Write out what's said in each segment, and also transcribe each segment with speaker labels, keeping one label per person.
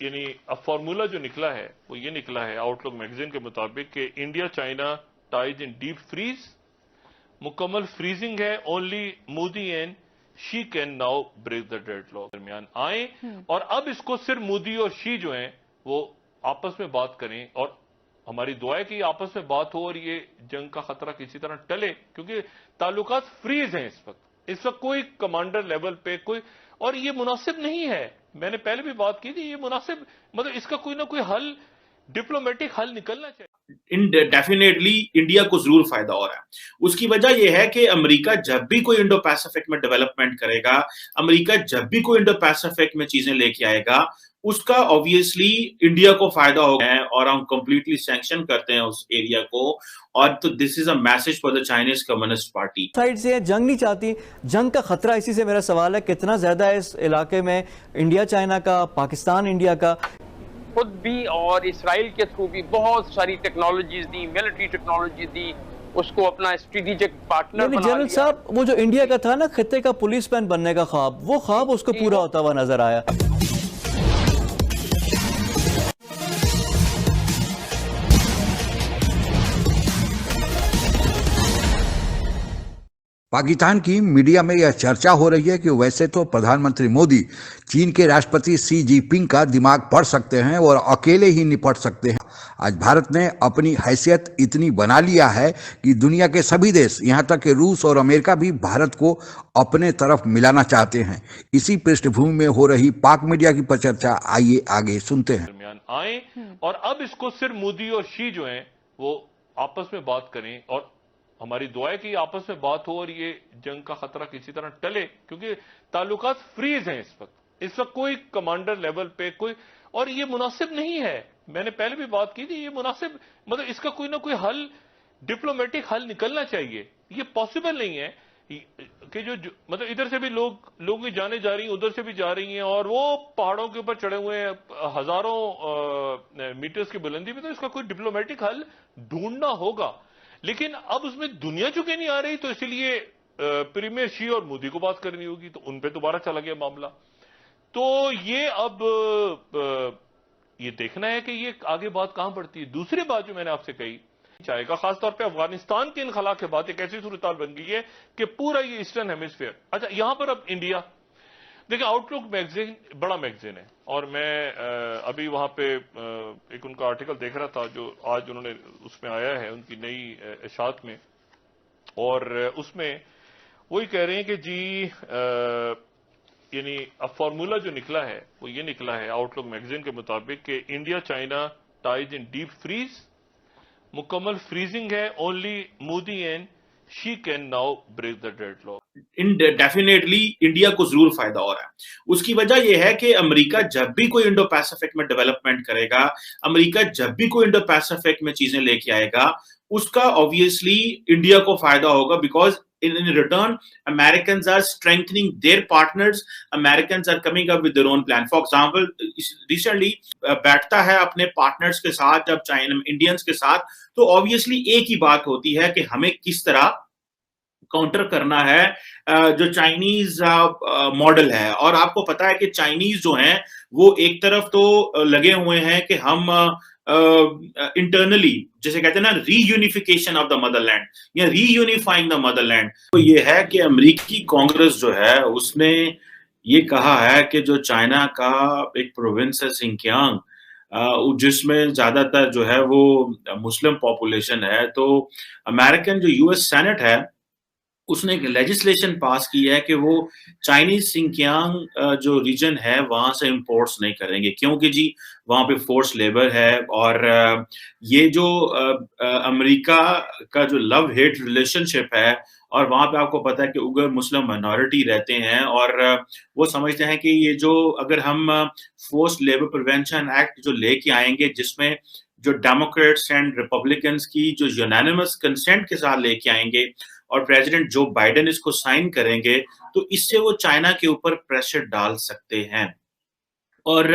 Speaker 1: यानी अब फॉर्मूला जो निकला है वो ये निकला है आउटलुक मैगजीन के मुताबिक कि India China ties in deep freeze, मुकम्मल फ्रीजिंग है, only Modi and Xi can now break the deadlock दरमियान आए। और अब इसको सिर्फ मोदी और शी जो हैं वो आपस में बात करें, और हमारी दुआ है कि आपस में बात हो और ये जंग का खतरा किसी तरह टले, क्योंकि ताल्लुकात फ्रीज हैं इस वक्त कोई कमांडर लेवल पे कोई, और ये मुनासिब नहीं है। मैंने पहले भी बात की थी, ये मुनासिब मतलब इसका कोई ना कोई हल, डिप्लोमेटिक हल निकलना चाहिए।
Speaker 2: डेफिनेटली इंडिया को जरूर फायदा हो रहा है। उसकी वजह यह है कि अमेरिका जब भी कोई इंडो पैसिफिक में डेवलपमेंट करेगा, अमेरिका जब भी कोई इंडो पैसिफिक में चीजें लेके आएगा, उसका ऑब्वियसली इंडिया को फायदा होगा, और हम कंप्लीटली सैंक्शन करते हैं उस एरिया को। और तो this is a message for the Chinese communist party.
Speaker 3: Side से जंग नहीं चाहती, जंग का खतरा, इसी से मेरा सवाल है कितना ज्यादा है इस इलाके में, इंडिया चाइना का, पाकिस्तान इंडिया का।
Speaker 4: खुद भी और इसराइल के थ्रू भी बहुत सारी टेक्नोलॉजीज दी, मिलिट्री टेक्नोलॉजी दी, उसको अपना स्ट्रेटेजिक पार्टनर बना लिया।
Speaker 3: जनरल साहब, वो जो इंडिया का था ना खित्ते का पुलिसमैन बनने का ख्वाब, वो ख्वाब उसको पूरा होता हुआ नजर आया।
Speaker 5: पाकिस्तान की मीडिया में यह चर्चा हो रही है कि वैसे तो प्रधानमंत्री मोदी चीन के राष्ट्रपति शी जिनपिंग का दिमाग पढ़ सकते हैं और अकेले ही निपट सकते हैं। आज भारत ने अपनी हैसियत इतनी बना लिया है कि दुनिया के सभी देश, यहाँ तक कि रूस और अमेरिका भी भारत को अपने तरफ मिलाना चाहते हैं। इसी पृष्ठभूमि में हो रही पाक मीडिया की परिचर्चा आइए आगे सुनते हैं।
Speaker 1: दरमियान आए और अब इसको सिर्फ मोदी और शी जो हैं वो आपस में बात करें, और हमारी दुआ है कि आपस में बात हो और ये जंग का खतरा किसी तरह टले, क्योंकि ताल्लुकात फ्रीज हैं इस वक्त कोई कमांडर लेवल पे कोई, और ये मुनासिब नहीं है। मैंने पहले भी बात की थी, ये मुनासिब मतलब इसका कोई ना कोई हल, डिप्लोमेटिक हल निकलना चाहिए। ये पॉसिबल नहीं है कि जो मतलब इधर से भी लोग जाने जा रही हैं, उधर से भी जा रही हैं, और वो पहाड़ों के ऊपर चढ़े हुए हैं हजारों मीटर्स की बुलंदी पे, तो इसका कोई डिप्लोमेटिक हल ढूंढना होगा। लेकिन अब उसमें दुनिया चुके नहीं आ रही, तो इसलिए प्रीमियर शी और मोदी को बात करनी होगी, तो उन पे दोबारा चला गया मामला। तो ये अब ये देखना है कि ये आगे बात कहां बढ़ती है। दूसरी बात जो मैंने आपसे कही चाहेगा, खासतौर पे अफगानिस्तान के इनखला के बाद एक ऐसी सूरत बन गई है कि पूरा ये ईस्टर्न हेमिस्फीयर, अच्छा यहां पर अब इंडिया देखिए, आउटलुक मैगजीन बड़ा मैगजीन है, और मैं अभी वहां पे एक उनका आर्टिकल देख रहा था जो आज उन्होंने उसमें आया है उनकी नई इशात में, और उसमें वही कह रहे हैं कि जी यानी अब फॉर्मूला जो निकला है वो ये निकला है आउटलुक मैगजीन के मुताबिक कि India China ties in deep freeze, मुकम्मल फ्रीजिंग है, only Modi and Xi can now break the deadlock.
Speaker 2: Definitely India को जरूर फायदा हो रहा है। उसकी वजह यह है कि अमेरिका जब भी कोई इंडो पैसिफिक में डेवलपमेंट करेगा, अमेरिका जब भी कोई इंडो पैसिफिक में चीजें लेके आएगा, उसका ऑब्वियसली इंडिया को फायदा होगा, because in return Americans are strengthening their partners, Americans are coming up with their own plan. For example, recently बैठता है अपने पार्टनर्स के साथ, जब चाइना इंडियंस के साथ, तो ऑब्वियसली एक ही बात होती है कि हमें किस तरह काउंटर करना है जो चाइनीज मॉडल है। और आपको पता है कि चाइनीज जो हैं वो एक तरफ तो लगे हुए हैं कि हम इंटरनली जैसे कहते हैं ना, रीयूनिफिकेशन ऑफ द मदरलैंड या रीयूनिफाइंग द मदरलैंड। तो ये है कि अमेरिकी कांग्रेस जो है उसने ये कहा है कि जो चाइना का एक प्रोविंस है सिंकियांग, जिसमें ज्यादातर जो है वो मुस्लिम पॉपुलेशन है, तो अमेरिकन जो यूएस सेनेट है उसने एक लेजिस्लेशन पास की है कि वो चाइनीज सिंकियांग जो रीजन है वहां से इंपोर्ट्स नहीं करेंगे, क्योंकि जी वहां पे फोर्स लेबर है। और ये जो अमेरिका का जो लव हेट रिलेशनशिप है, और वहां पे आपको पता है कि उगर मुस्लिम माइनॉरिटी रहते हैं, और वो समझते हैं कि ये जो अगर हम फोर्स लेबर प्रिवेंशन एक्ट जो लेके आएंगे, जिसमें जो डेमोक्रेट्स एंड रिपब्लिकन्स की जो यूनानिमस कंसेंट के साथ लेके आएंगे और प्रेसिडेंट जो बाइडेन इसको साइन करेंगे, तो इससे वो चाइना के ऊपर प्रेशर डाल सकते हैं। और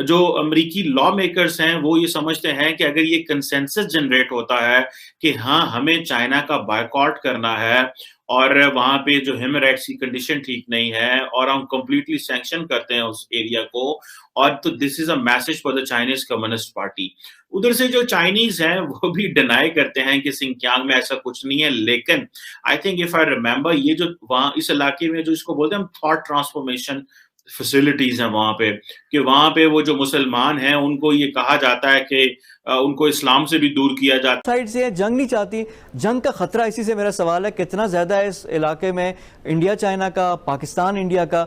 Speaker 2: जो अमेरिकी लॉ मेकर्स हैं वो ये समझते हैं कि अगर ये कंसेंसस जनरेट होता है कि हाँ हमें चाइना का बायकॉट करना है और वहां पे जो ह्यूमन राइट्स की कंडीशन ठीक नहीं है और हम कंप्लीटली सैंक्शन करते हैं उस एरिया को। और तो this is a message for the Chinese communist party. उधर से जो चाइनीज हैं वो भी डिनाई करते हैं कि सिंकियांग में ऐसा कुछ नहीं है, लेकिन I think if I remember ये जो वहां इस इलाके में जो इसको बोलते हैं हम थॉट ट्रांसफॉर्मेशन फैसिलिटीज हैं वहां पे, कि वहां पे वो जो मुसलमान हैं उनको ये कहा जाता है कि उनको इस्लाम से भी दूर किया जाता है।
Speaker 3: साइड से जंग नहीं चाहती, जंग का खतरा, इसी से मेरा सवाल है कितना ज्यादा है इस इलाके में इंडिया चाइना का, पाकिस्तान इंडिया का?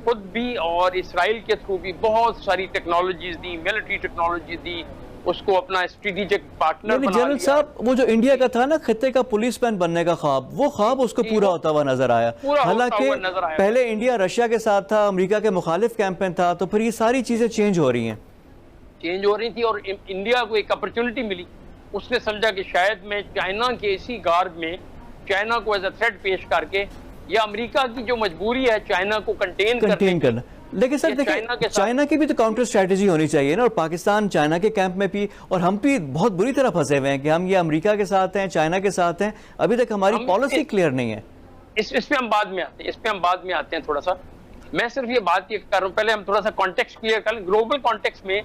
Speaker 4: खुद भी और इसराइल के थ्रू भी बहुत सारी टेक्नोलॉजीज दी, मिलिट्री टेक्नोलॉजी दी, उसको अपना स्ट्रेटेजिक पार्टनर बना लिया।
Speaker 3: जनरल साहब, वो जो इंडिया का था ना खित्ते का पुलिस मैन बनने का ख्वाब, वो ख्वाब उसको पूरा होता हुआ नजर आया। हालांकि पहले इंडिया रशिया के साथ था, अमेरिका के मुखालिफ कैंप में था, तो फिर ये सारी चीजें चेंज हो रही हैं,
Speaker 4: चेंज हो रही थी और इंडिया को एक अपॉर्चुनिटी मिली। उसने समझा कि शायद मैं चाइना के इसी गार्ड में चाइना को एज अ थ्रेट पेश करके, या अमेरिका की जो मजबूरी है चाइना को कंटेन करना।
Speaker 3: लेकिन सर देखिए, चाइना की भी तो काउंटर स्ट्रेटेजी होनी चाहिए ना, और पाकिस्तान चाइना के कैंप में भी, और हम भी बहुत बुरी तरह फंसे हुए हैं कि हम ये अमेरिका के साथ हैं, चाइना के साथ हैं, अभी तक हमारी पॉलिसी क्लियर नहीं है।
Speaker 4: इस पे हम बाद में आते हैं थोड़ा सा। मैं सिर्फ ये बात ये कर रहा हूँ, पहले हम थोड़ा सा कॉन्टेक्स्ट क्लियर कर लें। ग्लोबल कॉन्टेक्स्ट में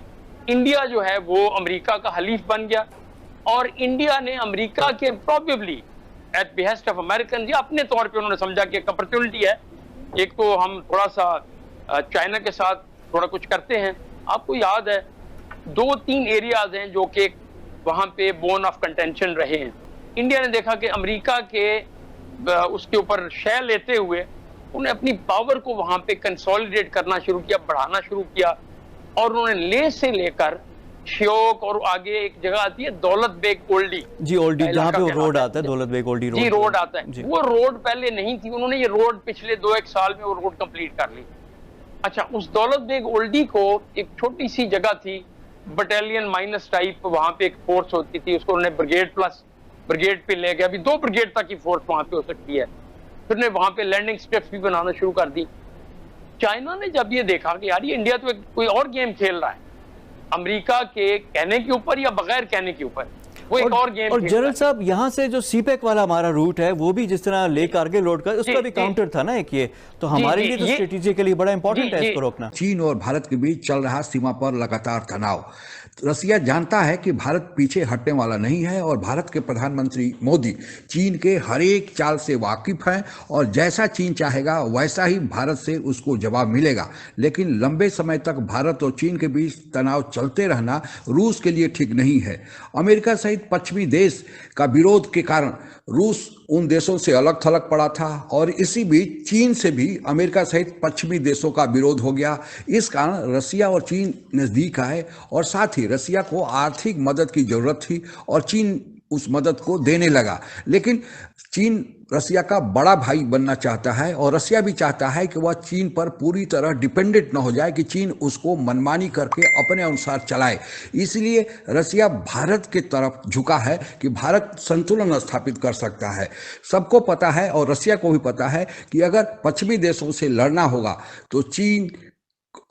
Speaker 4: इंडिया जो है वो अमेरिका का हलीफ बन गया, और इंडिया ने अमेरिका के probably eight behest of American, या अपने तौर पे उन्होंने समझा कि एक अपॉर्चुनिटी है, एक तो हम थोड़ा सा चाइना के साथ थोड़ा कुछ करते हैं। आपको याद है 2-3 एरियाज हैं जो कि वहां पे बोन ऑफ कंटेंशन रहे हैं। इंडिया ने देखा कि अमेरिका के उसके ऊपर शय लेते हुए उन्हें अपनी पावर को वहां पे कंसोलिडेट करना शुरू किया, बढ़ाना शुरू किया, और उन्होंने ले से लेकर श्योक और आगे एक जगह आती है दौलत बेग ओल्डी,
Speaker 3: जी ओल्डी, जहाँ पे वो रोड आता है, दौलत बेग ओल्डी रोड,
Speaker 4: जी रोड आता है, वो रोड पहले नहीं थी, उन्होंने ये रोड पिछले 2-1 साल में वो रोड कंप्लीट कर ली। अच्छा, उस दौलत बेग ओल्डी को एक छोटी सी जगह थी, बटालियन माइनस टाइप, वहां पे एक फोर्स होती थी, उसको उन्होंने ब्रिगेड प्लस ब्रिगेड पे ले गया, अभी 2 ब्रिगेड तक की फोर्स वहां पे हो सकती है। फिर ने वहां पे लैंडिंग स्ट्रिप्स भी बनाना शुरू कर दी। चाइना ने जब ये देखा कि यार ये इंडिया तो कोई और गेम खेल रहा है, अमेरिका के कहने के ऊपर या बगैर कहने के ऊपर, वो एक और गेम।
Speaker 3: और जनरल साहब, यहाँ से जो सीपेक वाला हमारा रूट है वो भी जिस तरह ले कारगिल रोड का, उसका भी काउंटर था ना एक, ये तो हमारे लिए तो स्ट्रेटेजिकली बड़ा इंपॉर्टेंट है इसको रोकना।
Speaker 5: चीन और भारत के बीच चल रहा सीमा पर लगातार तनाव। रसिया जानता है कि भारत पीछे हटने वाला नहीं है, और भारत के प्रधानमंत्री मोदी चीन के हर एक चाल से वाकिफ हैं, और जैसा चीन चाहेगा वैसा ही भारत से उसको जवाब मिलेगा। लेकिन लंबे समय तक भारत और चीन के बीच तनाव चलते रहना रूस के लिए ठीक नहीं है। अमेरिका सहित पश्चिमी देश का विरोध के कारण रूस उन देशों से अलग थलग पड़ा था, और इसी बीच चीन से भी अमेरिका सहित पश्चिमी देशों का विरोध हो गया। इस कारण रसिया और चीन नजदीक आए, और साथ ही रसिया को आर्थिक मदद की जरूरत थी और चीन उस मदद को देने लगा। लेकिन चीन रसिया का बड़ा भाई बनना चाहता है, और रसिया भी चाहता है कि वह चीन पर पूरी तरह डिपेंडेंट न हो जाए, कि चीन उसको मनमानी करके अपने अनुसार चलाए। इसलिए रसिया भारत की तरफ झुका है कि भारत संतुलन स्थापित कर सकता है। सबको पता है, और रसिया को भी पता है, कि अगर पश्चिमी देशों से लड़ना होगा तो चीन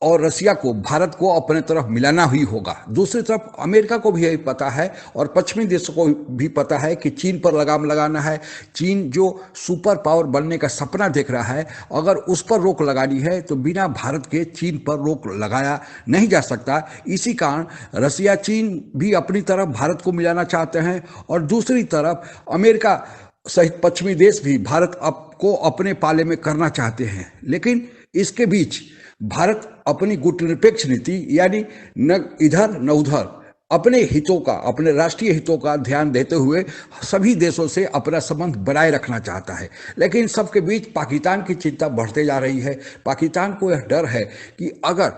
Speaker 5: और रसिया को, भारत को अपने तरफ मिलाना ही होगा। दूसरी तरफ अमेरिका को भी यही पता है, और पश्चिमी देशों को भी पता है कि चीन पर लगाम लगाना है। चीन जो सुपर पावर बनने का सपना देख रहा है, अगर उस पर रोक लगानी है तो बिना भारत के चीन पर रोक लगाया नहीं जा सकता। इसी कारण रसिया चीन भी अपनी तरफ भारत को मिलाना चाहते हैं, और दूसरी तरफ अमेरिका सहित पश्चिमी देश भी भारत को अपने पाले में करना चाहते हैं। लेकिन इसके बीच भारत अपनी गुटनिरपेक्ष नीति, यानी न इधर न उधर, अपने हितों का, अपने राष्ट्रीय हितों का ध्यान देते हुए सभी देशों से अपना संबंध बनाए रखना चाहता है। लेकिन सबके बीच पाकिस्तान की चिंता बढ़ते जा रही है। पाकिस्तान को यह डर है कि अगर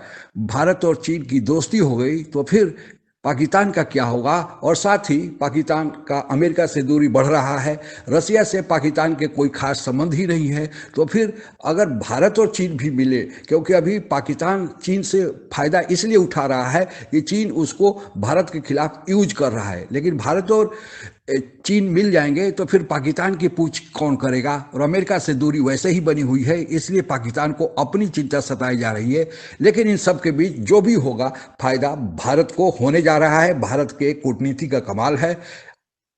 Speaker 5: भारत और चीन की दोस्ती हो गई तो फिर पाकिस्तान का क्या होगा, और साथ ही पाकिस्तान का अमेरिका से दूरी बढ़ रहा है, रसिया से पाकिस्तान के कोई खास संबंध ही नहीं है। तो फिर अगर भारत और चीन भी मिले, क्योंकि अभी पाकिस्तान चीन से फायदा इसलिए उठा रहा है कि चीन उसको भारत के खिलाफ यूज कर रहा है, लेकिन भारत और चीन मिल जाएंगे तो फिर पाकिस्तान की पूछ कौन करेगा, और अमेरिका से दूरी वैसे ही बनी हुई है, इसलिए पाकिस्तान को अपनी चिंता सताई जा रही है। लेकिन इन सब के बीच जो भी होगा फायदा भारत को होने जा रहा है। भारत के कूटनीति का कमाल है।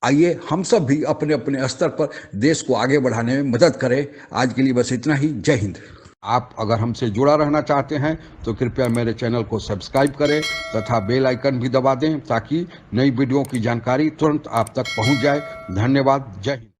Speaker 5: आइए हम सब भी अपने अपने स्तर पर देश को आगे बढ़ाने में मदद करें। आज के लिए बस इतना ही। जय हिंद। आप अगर हमसे जुड़ा रहना चाहते हैं तो कृपया मेरे चैनल को सब्सक्राइब करें तथा बेल आइकन भी दबा दें ताकि नई वीडियो की जानकारी तुरंत आप तक पहुंच जाए। धन्यवाद। जय हिंद।